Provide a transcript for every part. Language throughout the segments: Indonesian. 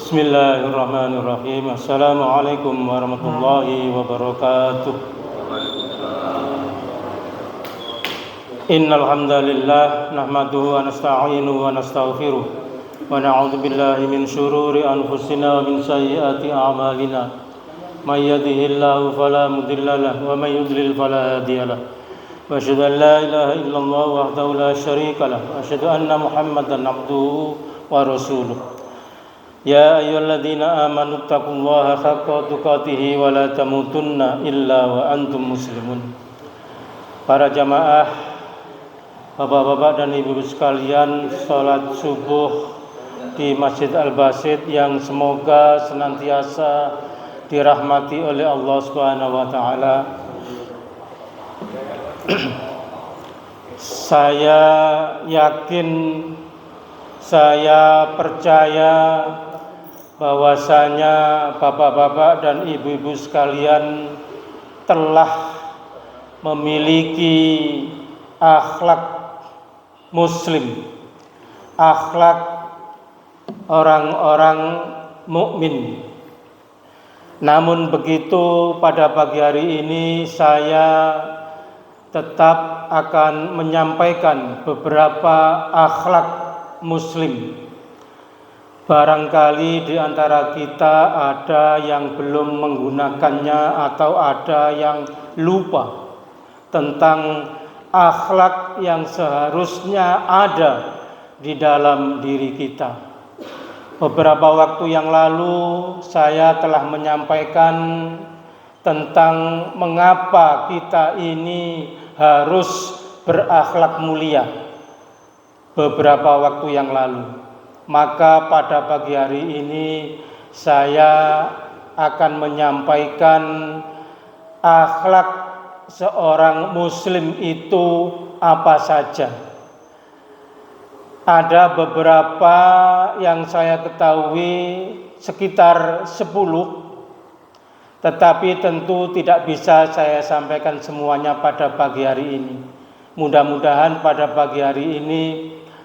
Bismillahirrahmanirrahim. Assalamualaikum warahmatullahi wabarakatuh. Innal hamdalillah nahmaduhu wa nasta'inuhu wa nastaghfiruh wa na'udzu billahi min shururi anfusina wa min sayyiati a'malina. May yahdihillahu fala mudilla lahu wa may yudlil fala hadiya lahu. Wa asyhadu an la ilaha illallah wahdahu la syarika lahu wa asyhadu anna Muhammadan abduhu wa rasuluh. Ya ayyuhalladzina amanu taqullaha haqqa tuqatih wa la tamutunna illa wa antum muslimun. Para jamaah, bapak-bapak dan ibu-ibu sekalian, salat subuh di Masjid Al-Basit yang semoga senantiasa dirahmati oleh Allah Subhanahu wa taala. Saya yakin, saya percaya bahwasanya bapak-bapak dan ibu-ibu sekalian telah memiliki akhlak muslim, akhlak orang-orang mukmin. Namun begitu, pada pagi hari ini saya tetap akan menyampaikan beberapa akhlak muslim. Barangkali di antara kita ada yang belum menggunakannya atau ada yang lupa tentang akhlak yang seharusnya ada di dalam diri kita. Beberapa waktu yang lalu saya telah menyampaikan tentang mengapa kita ini harus berakhlak mulia beberapa waktu yang lalu. Maka pada pagi hari ini saya akan menyampaikan akhlak seorang muslim itu apa saja. Ada beberapa yang saya ketahui, sekitar 10, tetapi tentu tidak bisa saya sampaikan semuanya pada pagi hari ini. Mudah-mudahan pada pagi hari ini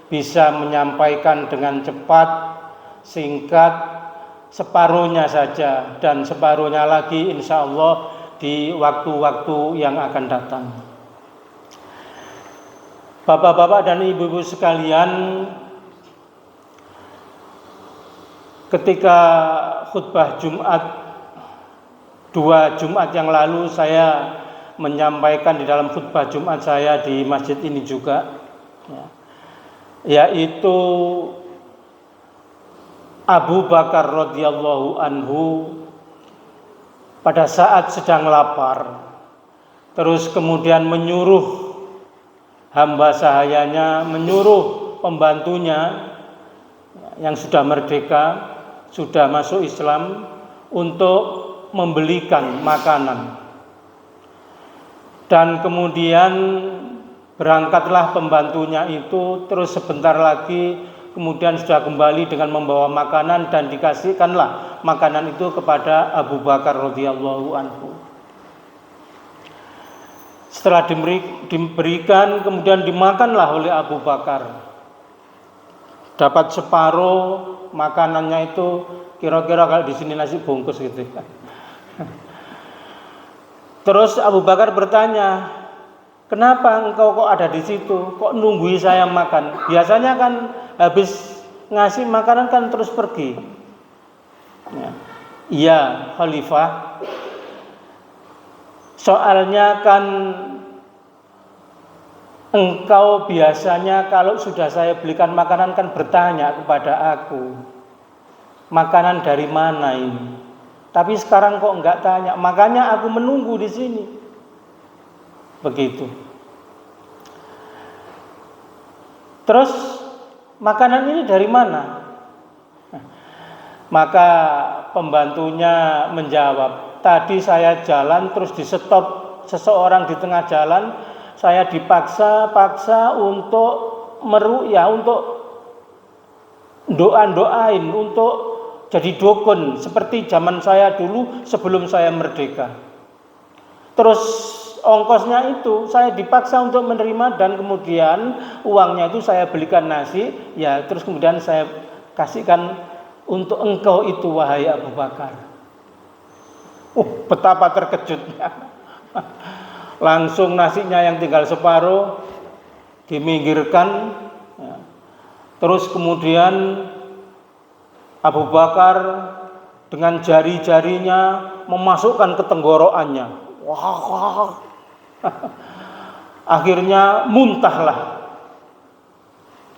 bisa menyampaikan dengan cepat, singkat, separuhnya saja, dan separuhnya lagi insya Allah di waktu-waktu yang akan datang. Bapak-bapak dan ibu-ibu sekalian, ketika khutbah Jumat 2 Jumat yang lalu saya menyampaikan di dalam khutbah Jumat saya di masjid ini juga, yaitu Abu Bakar radhiyallahu anhu pada saat sedang lapar, terus kemudian menyuruh hamba sahayanya, menyuruh pembantunya yang sudah merdeka, sudah masuk Islam, untuk membelikan makanan. Dan kemudian berangkatlah pembantunya itu, terus sebentar lagi kemudian sudah kembali dengan membawa makanan dan dikasihkanlah makanan itu kepada Abu Bakar radhiyallahu anhu. Setelah diberikan, kemudian dimakanlah oleh Abu Bakar. Dapat separuh makanannya itu, kira-kira kalau di sini nasi bungkus gitu. Terus Abu Bakar bertanya, "Kenapa engkau kok ada di situ? Kok nunggui saya makan? Biasanya kan habis ngasih makanan kan terus pergi." "Iya, Khalifah. Soalnya kan engkau biasanya kalau sudah saya belikan makanan kan bertanya kepada aku, makanan dari mana ini? Tapi sekarang kok enggak tanya, makanya aku menunggu di sini." Begitu. Terus makanan ini dari mana? Maka pembantunya menjawab, "Tadi saya jalan terus di stop seseorang di tengah jalan, saya dipaksa untuk untuk doain, untuk jadi dukun seperti zaman saya dulu sebelum saya merdeka. Terus ongkosnya itu saya dipaksa untuk menerima dan kemudian uangnya itu saya belikan nasi, ya terus kemudian saya kasihkan untuk engkau itu wahai Abu Bakar. Betapa terkejutnya. Langsung nasinya yang tinggal separuh diminggirkan, ya. Terus kemudian Abu Bakar dengan jari-jarinya memasukkan ke tenggorokannya. Wah. Akhirnya muntahlah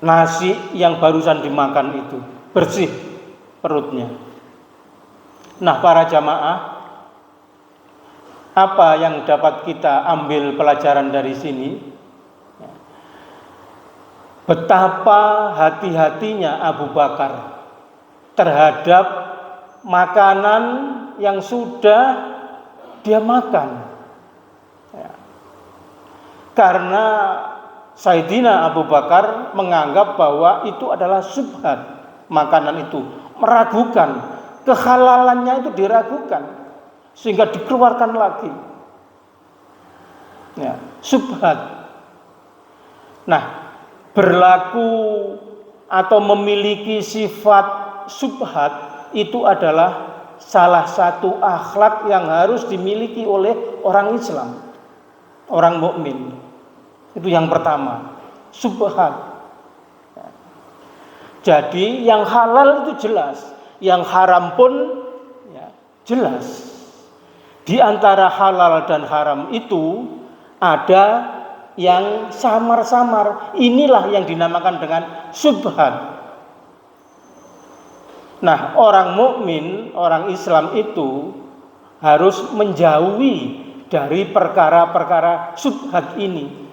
nasi yang barusan dimakan itu, bersih perutnya. Nah, para jamaah, apa yang dapat kita ambil pelajaran dari sini? Betapa hati-hatinya Abu Bakar terhadap makanan yang sudah dia makan. Karena Sayyidina Abu Bakar menganggap bahwa itu adalah syubhat, makanan itu meragukan, kehalalannya itu diragukan, sehingga dikeluarkan lagi. Ya, syubhat. Nah, berlaku atau memiliki sifat syubhat itu adalah salah satu akhlak yang harus dimiliki oleh orang Islam, orang mukmin. Itu yang pertama, syubhat. Jadi yang halal itu jelas, yang haram pun ya, jelas. Di antara halal dan haram itu ada yang samar-samar. Inilah yang dinamakan dengan syubhat. Nah, orang mukmin, orang Islam itu harus menjauhi dari perkara-perkara syubhat ini.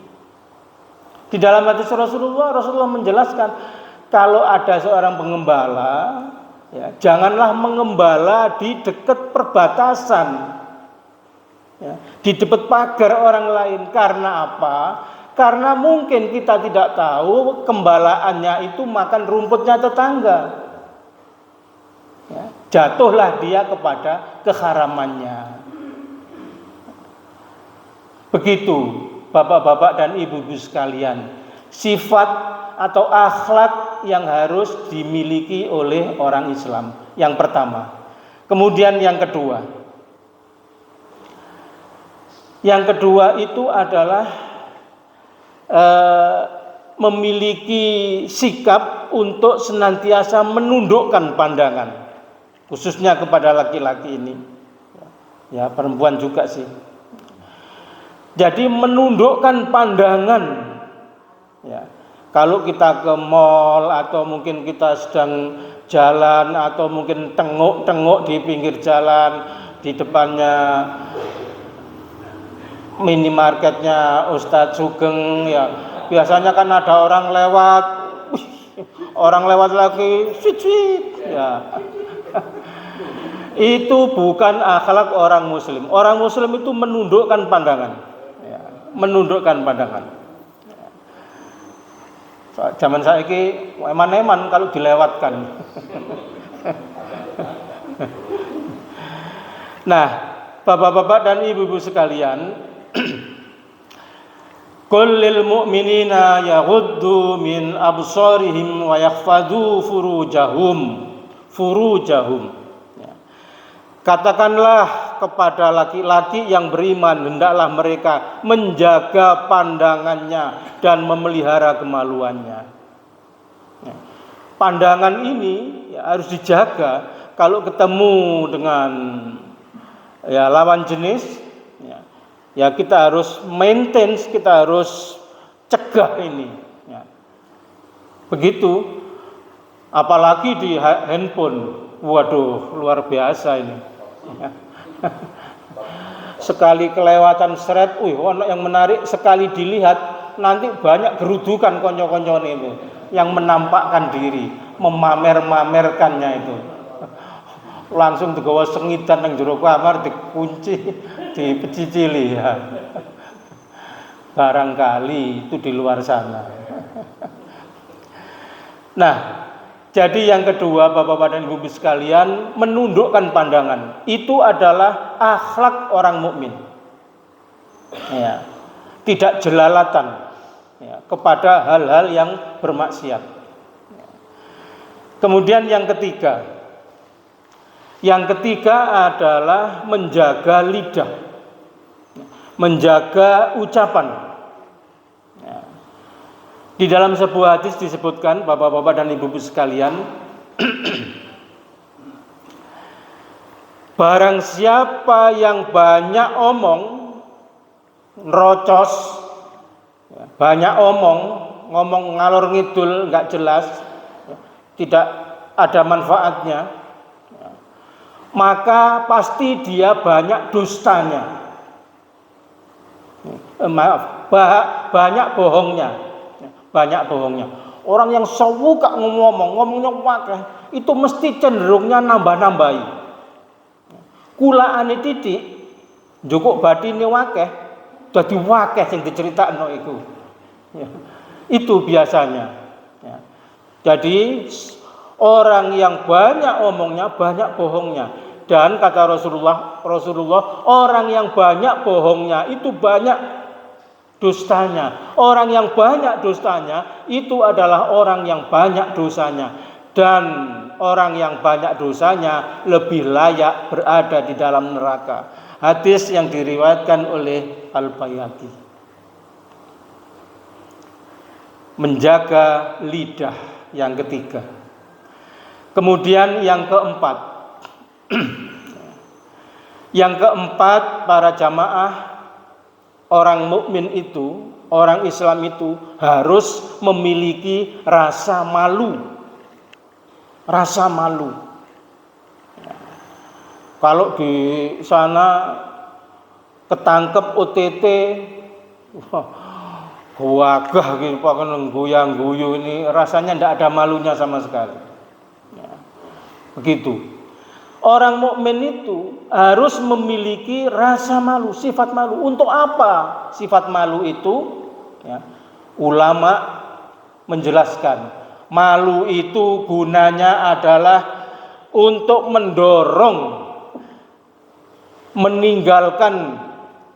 Di dalam hadis Rasulullah menjelaskan, kalau ada seorang pengembala, ya, janganlah mengembala di dekat perbatasan, ya, di dekat pagar orang lain. Karena apa? Karena mungkin kita tidak tahu gembalaannya itu makan rumputnya tetangga, ya, jatuhlah dia kepada keharamannya. Begitu Bapak-bapak dan ibu-ibu sekalian, sifat atau akhlak yang harus dimiliki oleh orang Islam. Yang pertama. Kemudian yang kedua. Yang kedua itu adalah memiliki sikap untuk senantiasa menundukkan pandangan, khususnya kepada laki-laki ini. Ya, perempuan juga sih. Jadi menundukkan pandangan, ya. Kalau kita ke mall atau mungkin kita sedang jalan atau mungkin tengok-tengok di pinggir jalan, di depannya minimarketnya Ustadz Sugeng, ya biasanya kan ada orang lewat lagi, ya. Itu bukan akhlak orang Muslim. Orang Muslim itu menundukkan pandangan. Menundukkan pandangan. Zaman saiki eman-eman kalau dilewatkan. Nah, bapak-bapak dan ibu-ibu sekalian, qul lil mu'minina yaghuddu min absarihim wa yakhfadhu furujahum. Katakanlah kepada laki-laki yang beriman, hendaklah mereka menjaga pandangannya dan memelihara kemaluannya. Pandangan ini ya, harus dijaga. Kalau ketemu dengan ya, lawan jenis, ya kita harus maintain, kita harus cegah ini. Ya. Begitu, apalagi di handphone, waduh luar biasa ini. Sekali kelewatan seret, ono yang menarik, sekali dilihat nanti banyak gerudukan konco-konco itu yang menampakkan diri, memamer-mamerkannya itu. Langsung digawa sengitan nang jero kamar, dikunci, dipecicili ya. Barangkali itu di luar sana. Nah, jadi yang kedua, Bapak-bapak dan Ibu sekalian, menundukkan pandangan. Itu adalah akhlak orang mukmin. Ya, tidak jelalatan ya, kepada hal-hal yang bermaksiat. Kemudian yang ketiga, Yang ketiga adalah menjaga lidah, menjaga ucapan. Di dalam sebuah hadis disebutkan, bapak-bapak dan ibu-ibu sekalian, barang siapa yang banyak omong, nerocos, banyak ngomong ngalor ngidul, nggak jelas, tidak ada manfaatnya, maka pasti dia banyak dustanya. Banyak bohongnya. Orang yang suka ngomongnya wakeh, itu mesti cenderungnya nambah-nambahi. Kulaane titik, njukuk batine wakeh, dadi wakeh sing diceritakno iku. Itu biasanya. Jadi orang yang banyak omongnya, banyak bohongnya. Dan kata Rasulullah, orang yang banyak bohongnya itu banyak dustanya. Orang yang banyak dustanya itu adalah orang yang banyak dosanya. Dan orang yang banyak dosanya lebih layak berada di dalam neraka. Hadis yang diriwayatkan oleh Al-Baihaqi. Menjaga lidah yang ketiga. Kemudian yang keempat. Yang keempat, para jamaah, orang mukmin itu, orang Islam itu harus memiliki rasa malu. Rasa malu. Kalau di sana ketangkep OTT, wagah gitu, pakai goyang-guyu ini, rasanya tidak ada malunya sama sekali. Begitu. Orang mukmin itu harus memiliki rasa malu, sifat malu. Untuk apa sifat malu itu? Ulama menjelaskan, malu itu gunanya adalah untuk mendorong meninggalkan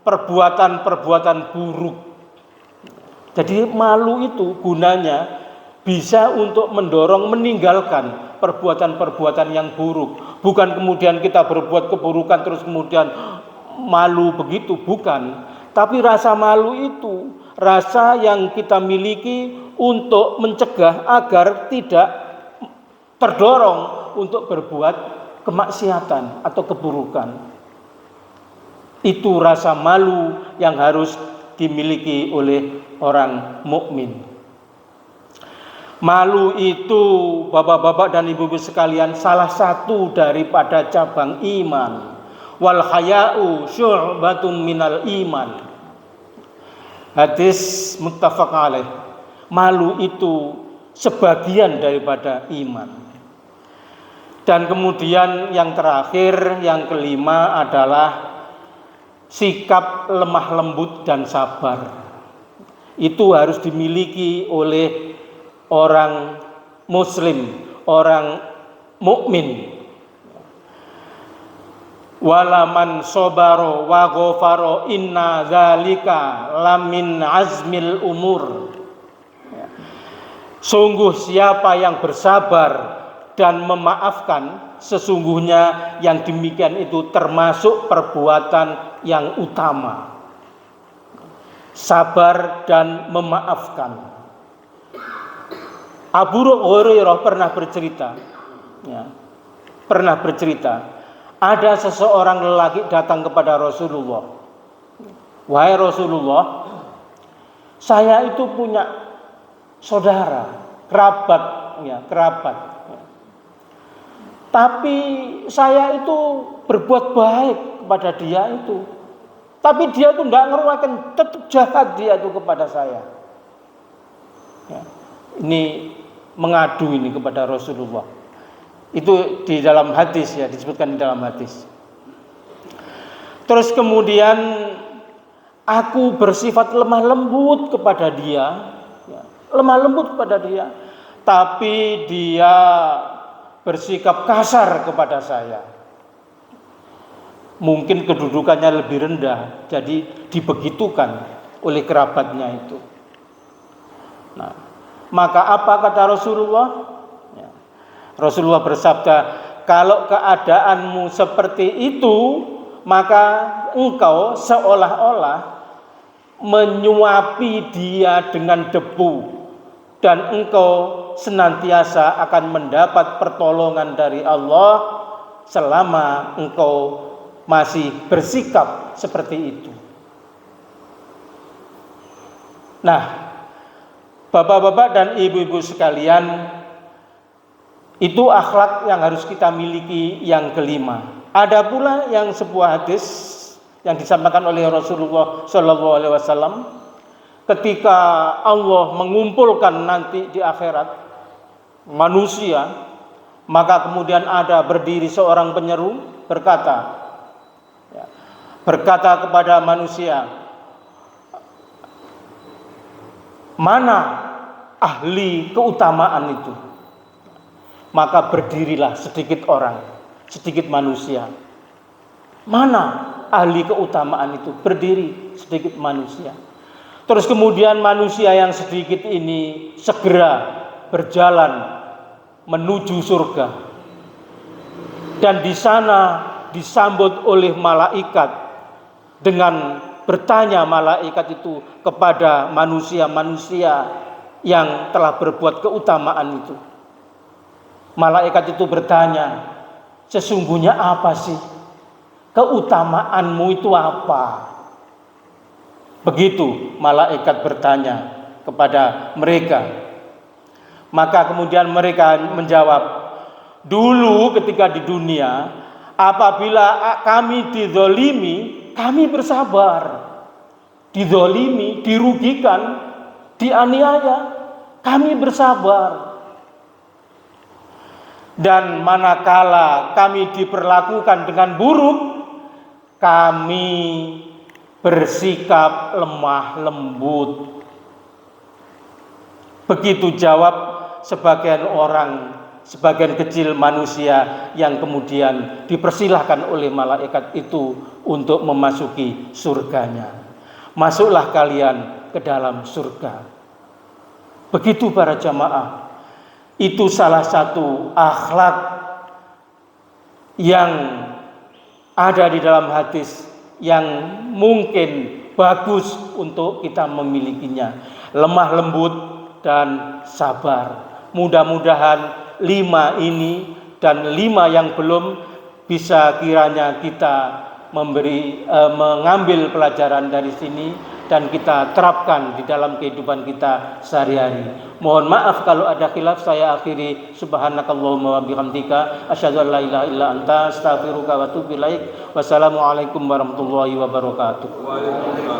perbuatan-perbuatan buruk. Jadi malu itu gunanya bisa untuk mendorong meninggalkan perbuatan-perbuatan yang buruk. Bukan kemudian kita berbuat keburukan terus kemudian malu begitu, bukan. Tapi rasa malu itu rasa yang kita miliki untuk mencegah agar tidak terdorong untuk berbuat kemaksiatan atau keburukan. Itu rasa malu yang harus dimiliki oleh orang mukmin. Malu itu, bapak-bapak dan ibu-ibu sekalian, salah satu daripada cabang iman. Wal haya'u syu'batun minal iman. Hadis muttafaq alaih. Malu itu sebagian daripada iman. Dan kemudian yang terakhir, yang kelima adalah sikap lemah lembut dan sabar. Itu harus dimiliki oleh orang muslim, orang mukmin. Walaman sobaro wa ghafaro inna zalika lamin azmil umur. Sungguh siapa yang bersabar dan memaafkan, sesungguhnya yang demikian itu termasuk perbuatan yang utama. Sabar dan memaafkan. Abu Hurairah pernah bercerita, ada seseorang lelaki datang kepada Rasulullah. Wahai Rasulullah, saya itu punya saudara, kerabat. Tapi saya itu berbuat baik kepada dia itu. Tapi dia itu tidak ngeruakan, tetap jahat dia itu kepada saya. Ini mengadu ini kepada Rasulullah. Itu di dalam hadis, disebutkan di dalam hadis. Terus kemudian aku bersifat lemah lembut kepada dia, tapi dia bersikap kasar kepada saya. Mungkin kedudukannya lebih rendah, jadi dibegitukan oleh kerabatnya itu. Maka apa kata Rasulullah? Rasulullah bersabda, kalau keadaanmu seperti itu, maka engkau seolah-olah menyuapi dia dengan debu, dan engkau senantiasa akan mendapat pertolongan dari Allah selama engkau masih bersikap seperti itu. Nah, bapak-bapak dan ibu-ibu sekalian, itu akhlak yang harus kita miliki yang kelima. Ada pula yang sebuah hadis yang disampaikan oleh Rasulullah SAW ketika Allah mengumpulkan nanti di akhirat manusia, maka kemudian ada berdiri seorang penyeru berkata kepada manusia, mana ahli keutamaan itu? Maka berdirilah sedikit orang, sedikit manusia. Mana ahli keutamaan itu? Berdiri sedikit manusia. Terus kemudian manusia yang sedikit ini segera berjalan menuju surga. Dan di sana disambut oleh malaikat dengan bertanya malaikat itu kepada manusia-manusia yang telah berbuat keutamaan itu. Malaikat itu bertanya, sesungguhnya apa sih? Keutamaanmu itu apa? Begitu malaikat bertanya kepada mereka. Maka kemudian mereka menjawab, dulu ketika di dunia, apabila kami dizolimi, kami bersabar. Dizolimi, dirugikan, dianiaya, kami bersabar. Dan manakala kami diperlakukan dengan buruk, kami bersikap lemah lembut. Begitu jawab sebagian orang, sebagian kecil manusia yang kemudian dipersilahkan oleh malaikat itu untuk memasuki surganya. Masuklah kalian ke dalam surga. Begitu para jamaah. Itu salah satu akhlak yang ada di dalam hadis yang mungkin bagus untuk kita memilikinya. Lemah lembut dan sabar. Mudah-mudahan 5 ini dan 5 yang belum bisa kiranya kita mengambil pelajaran dari sini dan kita terapkan di dalam kehidupan kita sehari-hari. Mohon maaf kalau ada khilaf, saya akhiri. Subhanakallahumma wa bihamdika asyhadu an la ilaha illa anta astaghfiruka wa atubu ilaik. Wassalamualaikum warahmatullahi wabarakatuh.